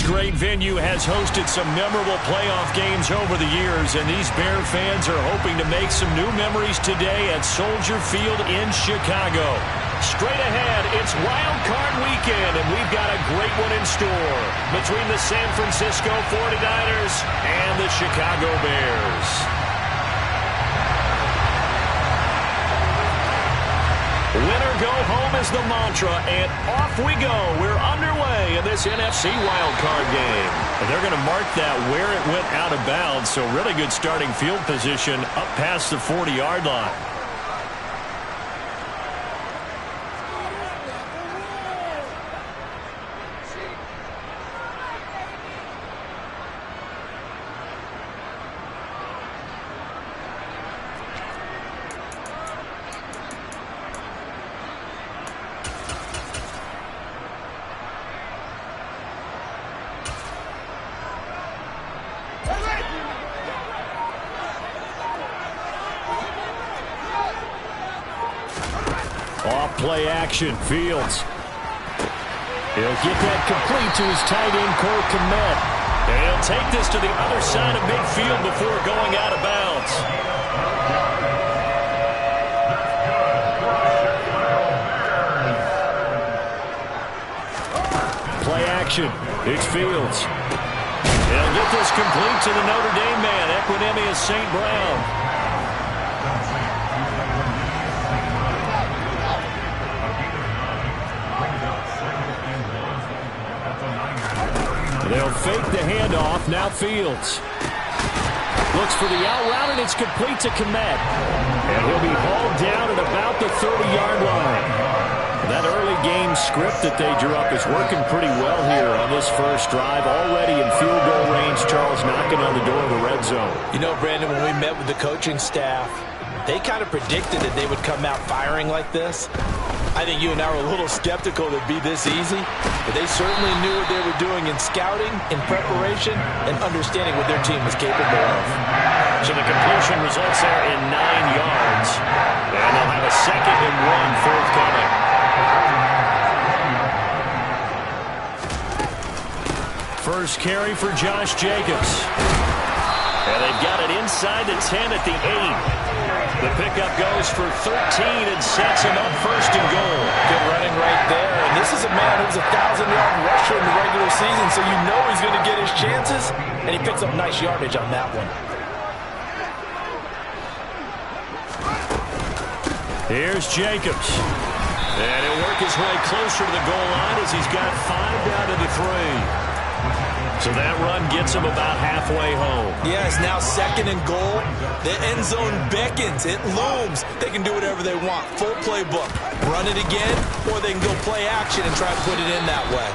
great venue has hosted some memorable playoff games over the years, and these Bear fans are hoping to make some new memories today at Soldier Field in Chicago. Straight ahead, it's Wild Card Weekend, and we've got a great one in store between the San Francisco 49ers and the Chicago Bears. Winner go home is the mantra, and off we go. We're underway in this NFC wildcard game. They're going to mark that where it went out of bounds, so really good starting field position up past the 40-yard line. Play action, Fields. He'll get that complete to his tight end, Cole Kmet. And he'll take this to the other side of midfield before going out of bounds. Play action, it's Fields. He'll get this complete to the Notre Dame man, Equinemius St. Brown. They'll fake the handoff. Now Fields looks for the out route, and it's complete to Kmet. And he'll be hauled down at about the 30-yard line. That early game script that they drew up is working pretty well here on this first drive. Already in field goal range, Charles knocking on the door of the red zone. You know, Brandon, when we met with the coaching staff, they kind of predicted that they would come out firing like this. I think you and I were a little skeptical that it'd be this easy, but they certainly knew what they were doing in scouting, in preparation, and understanding what their team was capable of. So the completion results there in 9 yards, and they'll have a 2nd and 1 forthcoming. First carry for Josh Jacobs. And they've got it inside the 10 at the 8. The pickup goes for 13 and sets him up 1st and goal. Good running right there. And this is a man who's a 1,000-yard rusher in the regular season, so you know he's going to get his chances. And he picks up nice yardage on that one. Here's Jacobs. And he'll work his way closer to the goal line as he's got 5 down to the 3. So that run gets him about halfway home. Yeah, it's now 2nd and goal. The end zone beckons. It looms. They can do whatever they want. Full playbook. Run it again, or they can go play action and try to put it in that way.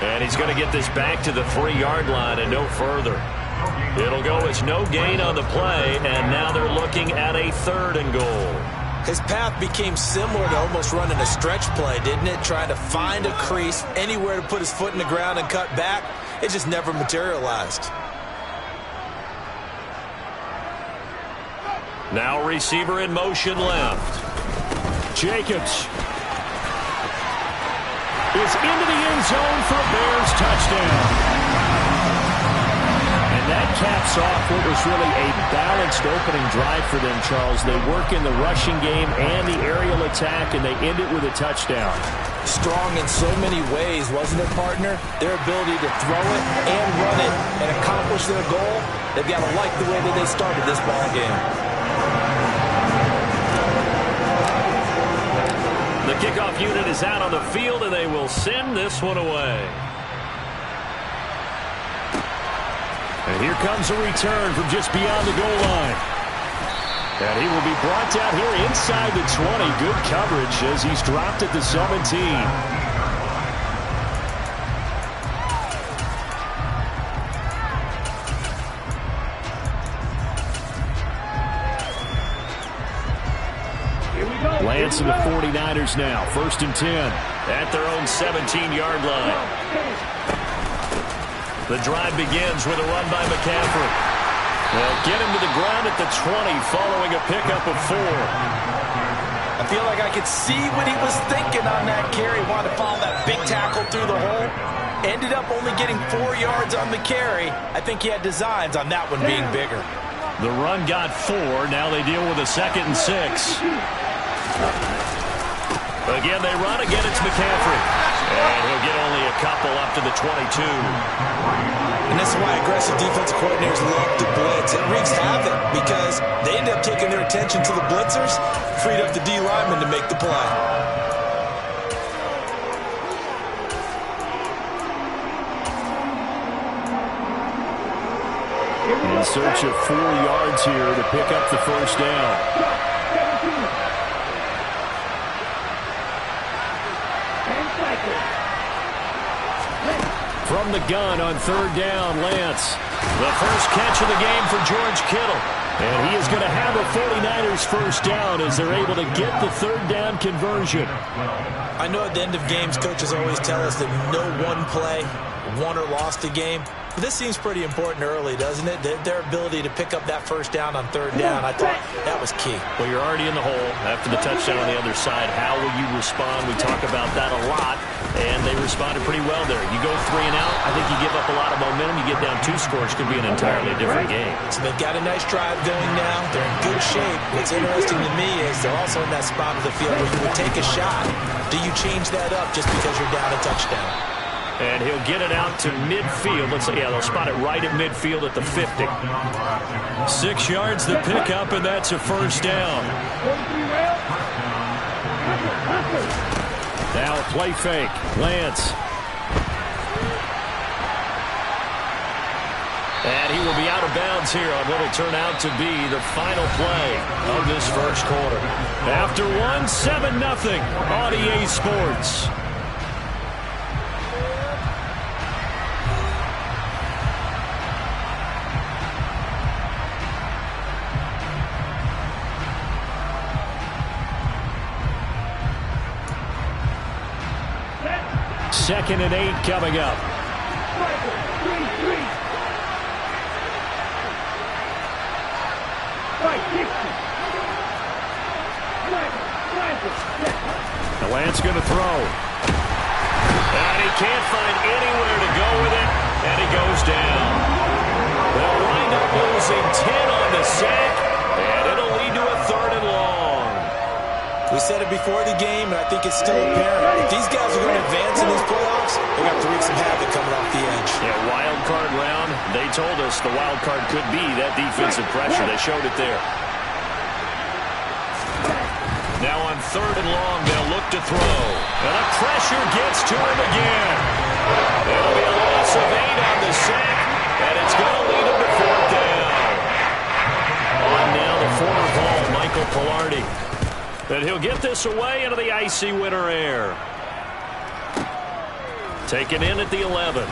And he's going to get this back to the 3-yard line and no further. It'll go as no gain on the play, and now they're looking at a 3rd and goal. His path became similar to almost running a stretch play, didn't it? Trying to find a crease, anywhere to put his foot in the ground and cut back. It just never materialized. Now receiver in motion left. Jacobs is into the end zone for a Bears touchdown. And that caps off what was really a balanced opening drive for them, Charles. They work in the rushing game and the aerial attack, and they end it with a touchdown. Strong in so many ways, wasn't it, partner? Their ability to throw it and run it and accomplish their goal, they've got to like the way that they started this ball game. The kickoff unit is out on the field, and they will send this one away. And here comes a return from just beyond the goal line. And he will be brought down here inside the 20. Good coverage as he's dropped at the 17. Lance and the 49ers now. 1st and 10 at their own 17-yard line. The drive begins with a run by McCaffrey. They'll get him to the ground at the 20 following a pickup of 4. I feel like I could see what he was thinking on that carry. Wanted to follow that big tackle through the hole. Ended up only getting 4 yards on the carry. I think he had designs on that one being bigger. The run got 4. Now they deal with a 2nd and 6. Again, they run. Again, it's McCaffrey. And he'll get only a couple up to the 22. And this is why aggressive defensive coordinators love to blitz. It wreaks havoc because they end up taking their attention to the blitzers, freed up the D lineman to make the play. In search of 4 yards here to pick up the first down. From the gun on 3rd down, Lance. The first catch of the game for George Kittle. And he is going to have a 49ers first down as they're able to get the 3rd down conversion. I know at the end of games, coaches always tell us that no one play won or lost a game. But this seems pretty important early, doesn't it? Their ability to pick up that first down on 3rd down, I thought that was key. Well, you're already in the hole after the touchdown on the other side. How will you respond? We talk about that a lot, and they responded pretty well there. You go 3 and out, I think you give up a lot of momentum. You get down 2 scores, could be an entirely different game. So they've got a nice drive going now. They're in good shape. What's interesting to me is they're also in that spot of the field where you would take a shot. Do you change that up just because you're down a touchdown? And he'll get it out to midfield. Let's say, yeah, they'll spot it right at midfield at the 50. 6 yards to pick up, and that's a first down. Now a play fake. Lance. And he will be out of bounds here on what will turn out to be the final play of this first quarter. After 1, 7-0 on EA Sports. Second and 8 coming up. The Lance going to throw. And he can't find anywhere to go with it, and he goes down. They'll wind up losing 10 on the sack, and it'll lead to a 3rd and long. We said it before the game, and I think it's still apparent. If these guys are going to advance in these playoffs, they're going to have to wreak some havoc coming off the edge. Yeah, wild card round. They told us the wild card could be that defensive pressure. They showed it there. Now on 3rd and long, they'll look to throw. And the pressure gets to him again. It'll be a loss of 8 on the sack, and it's going to lead him to 4th down. On now the former ball, Michael Pilardi. And he'll get this away into the icy winter air. Taken in at the 11.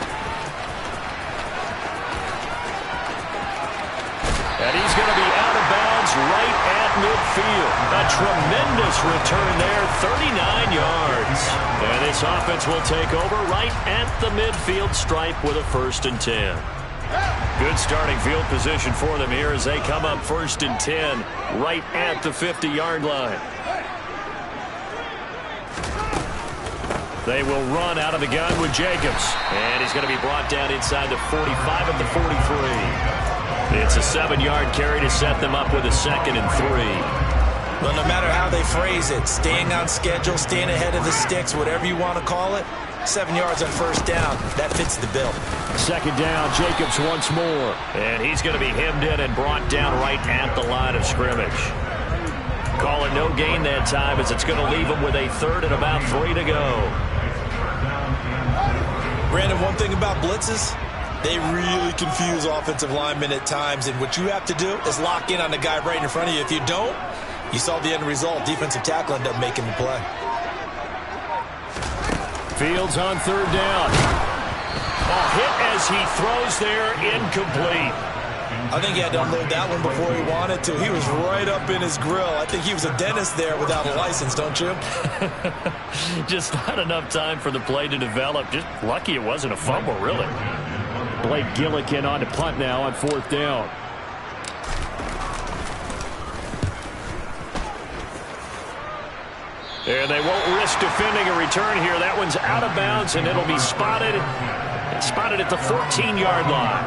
And he's going to be out of bounds right at midfield. A tremendous return there, 39 yards. And this offense will take over right at the midfield stripe with a 1st and 10. Good starting field position for them here as they come up 1st and 10 right at the 50-yard line. They will run out of the gun with Jacobs. And he's going to be brought down inside the 45 of the 43. It's a 7-yard carry to set them up with a 2nd and 3. Well, no matter how they phrase it, staying on schedule, staying ahead of the sticks, whatever you want to call it, 7 yards on 1st down, that fits the bill. 2nd down, Jacobs once more. And he's going to be hemmed in and brought down right at the line of scrimmage. Call it no gain that time as it's going to leave him with a 3rd and about 3 to go. Brandon, one thing about blitzes, they really confuse offensive linemen at times, and what you have to do is lock in on the guy right in front of you. If you don't, you saw the end result. Defensive tackle ended up making the play. Fields on 3rd down. A hit as he throws there, incomplete. I think he had to unload that one before he wanted to. He was right up in his grill. I think he was a dentist there without a license, don't you? Just not enough time for the play to develop. Just lucky it wasn't a fumble, really. Blake Gillikin on to punt now on 4th down. And they won't risk defending a return here. That one's out of bounds, and it'll be spotted at the 14-yard line.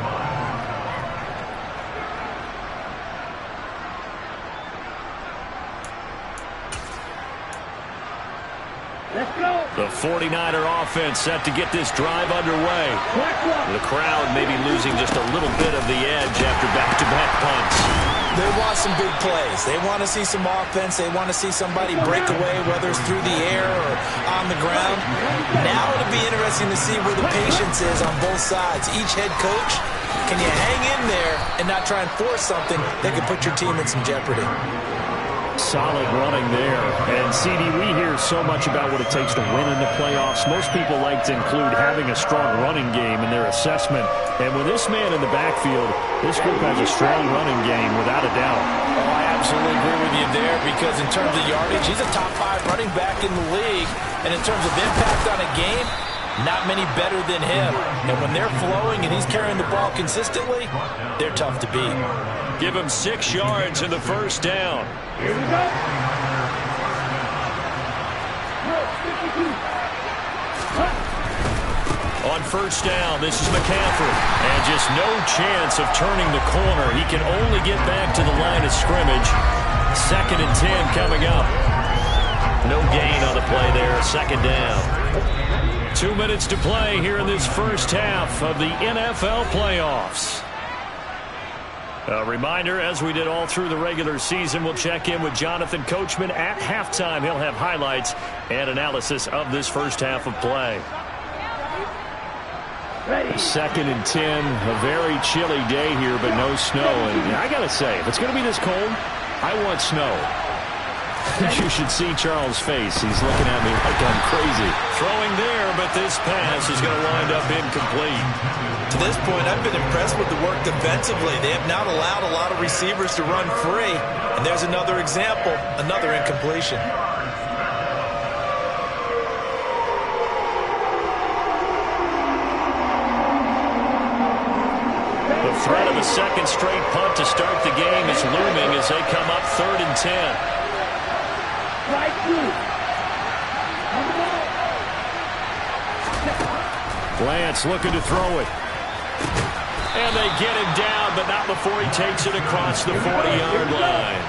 The 49er offense set to get this drive underway. The crowd may be losing just a little bit of the edge after back-to-back punts. They want some big plays. They want to see some offense. They want to see somebody break away, whether it's through the air or on the ground. Now it'll be interesting to see where the patience is on both sides. Each head coach, can you hang in there and not try and force something that could put your team in some jeopardy? Solid running there. And, CD, we hear so much about what it takes to win in the playoffs. Most people like to include having a strong running game in their assessment. And with this man in the backfield, this group has a strong running game without a doubt. Oh, I absolutely agree with you there because in terms of yardage, he's a top 5 running back in the league. And in terms of impact on a game, not many better than him. And when they're flowing and he's carrying the ball consistently, they're tough to beat. Give him 6 yards in the first down. Here we go. On first down, this is McCaffrey. And just no chance of turning the corner. He can only get back to the line of scrimmage. 2nd and 10 coming up. No gain on the play there. 2nd down. 2 minutes to play here in this first half of the NFL playoffs. A reminder, as we did all through the regular season, we'll check in with Jonathan Coachman at halftime. He'll have highlights and analysis of this first half of play. 2nd and 10, a very chilly day here, but no snow. And I got to say, if it's going to be this cold, I want snow. You should see Charles' face. He's looking at me like I'm crazy. Throwing there, but this pass is going to wind up incomplete. To this point, I've been impressed with the work defensively. They have not allowed a lot of receivers to run free. And there's another example, another incompletion. The threat of a second straight punt to start the game is looming as they come up 3rd and 10. Lance looking to throw it. And they get him down, but not before he takes it across the 40-yard line.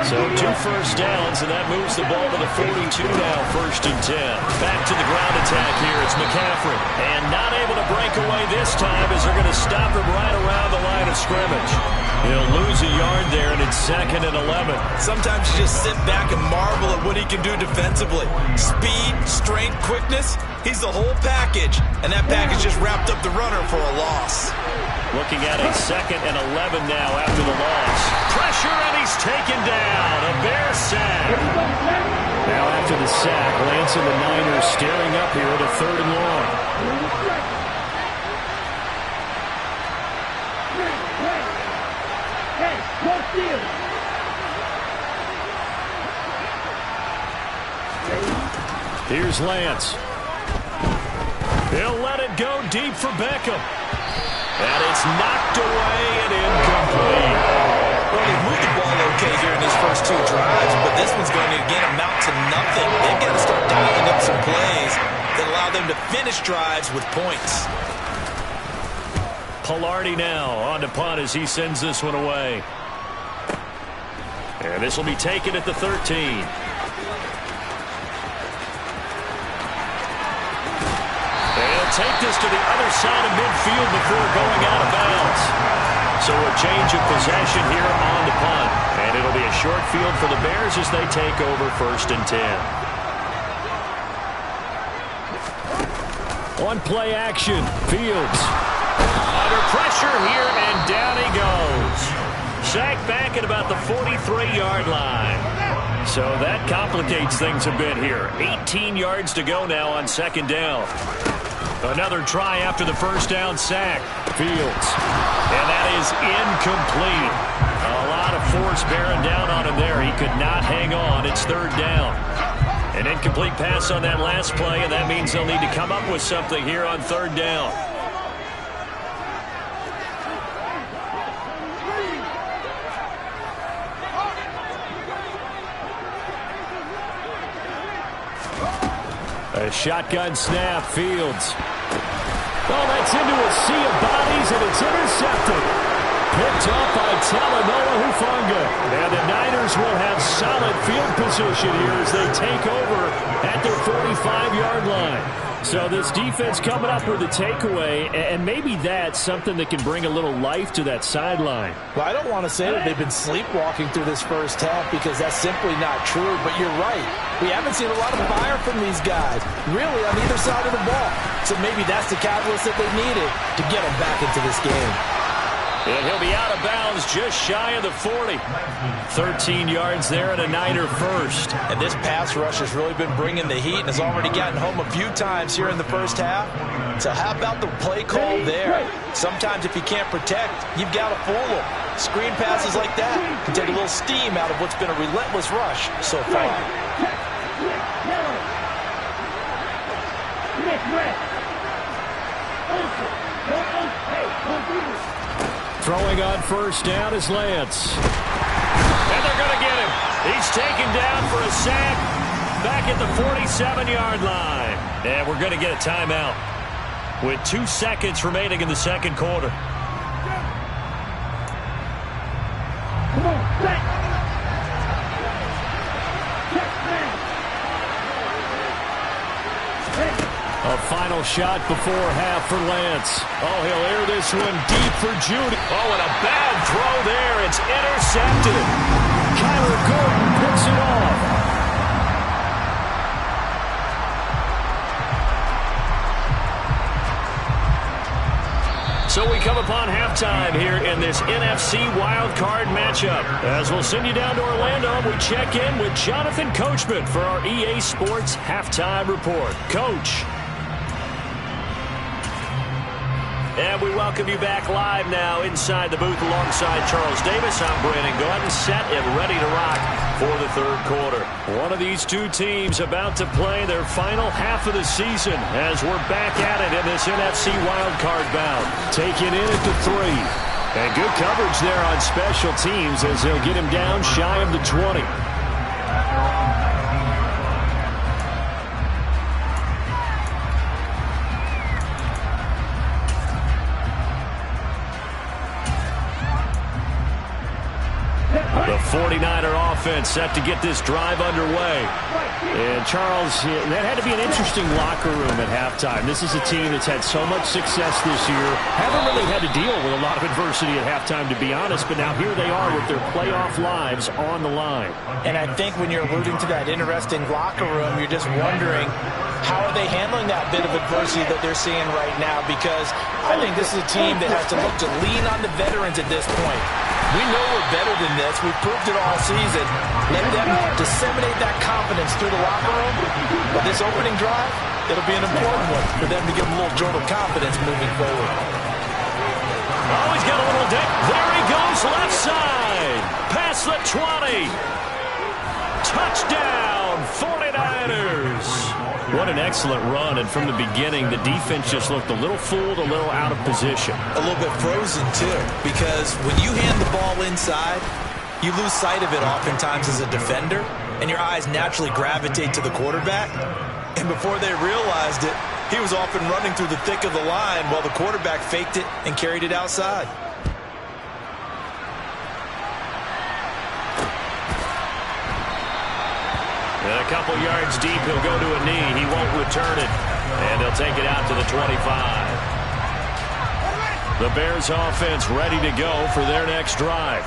So 2 first downs, and that moves the ball to the 42 now, 1st and 10. Back to the ground attack here. It's McCaffrey. And not able to break away this time as they're going to stop him right around the line of scrimmage. He'll lose a yard there, and it's 2nd and 11. Sometimes you just sit back and marvel at what he can do defensively. Speed, strength, quickness. He's the whole package, and that package just wrapped up the runner for a loss. Looking at a 2nd and 11 now after the loss. Pressure, and he's taken down. A Bear sack. Now after the sack, Lance and the Niners staring up here at a 3rd and long. Here's Lance. He'll let it go deep for Beckham. And it's knocked away and incomplete. Well, they've moved the ball okay here in these first 2 drives, but this one's going to, again, amount to nothing. They've got to start dialing up some plays that allow them to finish drives with points. Pilardi now on to punt as he sends this one away. And this will be taken at the 13. Take this to the other side of midfield before going out of bounds. So a change of possession here on the punt. And it'll be a short field for the Bears as they take over 1st and 10. On play action, Fields. Under pressure here, and down he goes. Sacked back at about the 43-yard line. So that complicates things a bit here. 18 yards to go now on 2nd down. Another try after the first down sack. Fields. And that is incomplete. A lot of force bearing down on him there. He could not hang on. It's 3rd down. An incomplete pass on that last play, and that means they'll need to come up with something here on 3rd down. A shotgun snap, Fields. Oh, that's into a sea of bodies, and it's intercepted. Picked up by Talanoa Hufanga. And the Niners will have solid field position here as they take over at their 45-yard line. So this defense coming up with a takeaway, and maybe that's something that can bring a little life to that sideline. Well, I don't want to say that they've been sleepwalking through this first half because that's simply not true, but you're right. We haven't seen a lot of fire from these guys, really, on either side of the ball. So maybe that's the catalyst that they needed to get them back into this game. And he'll be out of bounds just shy of the 40. 13 yards there and a Niner first. And this pass rush has really been bringing the heat and has already gotten home a few times here in the first half. So how about the play call there? Sometimes if you can't protect, you've got to fool them. Screen passes like that can take a little steam out of what's been a relentless rush so far. Throwing on first down is Lance. And they're going to get him. He's taken down for a sack back at the 47-yard line. And we're going to get a timeout with 2 seconds remaining in the second quarter. Come on, back. A final shot before half for Lance. Oh, he'll air this one deep for Judy. Oh, and a bad throw there. It's intercepted. Kyler Gordon picks it off. So we come upon halftime here in this NFC wildcard matchup. As we'll send you down to Orlando, we check in with Jonathan Coachman for our EA Sports Halftime Report. Coach. And we welcome you back live now inside the booth alongside Charles Davis. I'm Brandon Gordon, set and ready to rock for the third quarter. One of these two teams about to play their final half of the season as we're back at it in this NFC wildcard bout. Taking in at the 3. And good coverage there on special teams as they'll get him down shy of the 20. The 49er offense set to get this drive underway. And Charles, that had to be an interesting locker room at halftime. This is a team that's had so much success this year. Haven't really had to deal with a lot of adversity at halftime, to be honest. But now here they are with their playoff lives on the line. And I think when you're alluding to that interesting locker room, you're just wondering, how are they handling that bit of adversity that they're seeing right now? Because I think this is a team that has to look to lean on the veterans at this point. We know we're better than this. We've proved it all season. Let them disseminate that confidence through the locker room. But this opening drive, it'll be an important one for them to give them a little jolt of confidence moving forward. Oh, he's got a little dip. There he goes, left side. Past the 20. Touchdown, 49ers. What an excellent run, and from the beginning, the defense just looked a little fooled, a little out of position. A little bit frozen, too, because when you hand the ball inside, you lose sight of it oftentimes as a defender, and your eyes naturally gravitate to the quarterback. And before they realized it, he was off and running through the thick of the line while the quarterback faked it and carried it outside. And a couple yards deep, he'll go to a knee. He won't return it. And they'll take it out to the 25. The Bears offense ready to go for their next drive.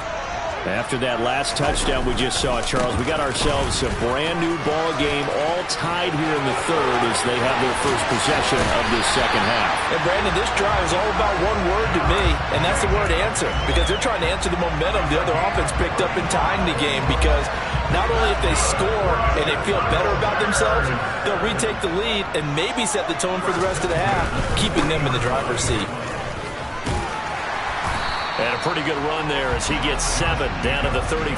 After that last touchdown we just saw, Charles, we got ourselves a brand-new ball game, all tied here in the third as they have their first possession of this second half. And, Brandon, this drive is all about one word to me, and that's the word answer, because they're trying to answer the momentum the other offense picked up in tying the game, because not only if they score and they feel better about themselves, they'll retake the lead and maybe set the tone for the rest of the half, keeping them in the driver's seat. And a pretty good run there as he gets 7 down to the 33.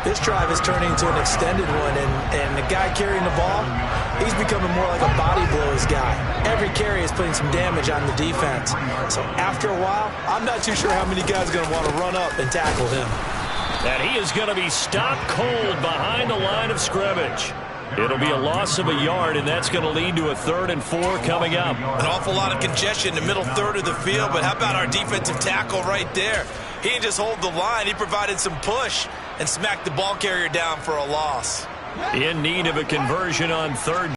This drive is turning into an extended one, and the guy carrying the ball, he's becoming more like a body blows guy. Every carry is putting some damage on the defense. So after a while, I'm not too sure how many guys are going to want to run up and tackle him. And he is going to be stopped cold behind the line of scrimmage. It'll be a loss of a yard, and that's going to lead to a 3rd and 4 coming up. An awful lot of congestion in the middle third of the field, but how about our defensive tackle right there? He didn't just hold the line. He provided some push and smacked the ball carrier down for a loss. In need of a conversion on 3rd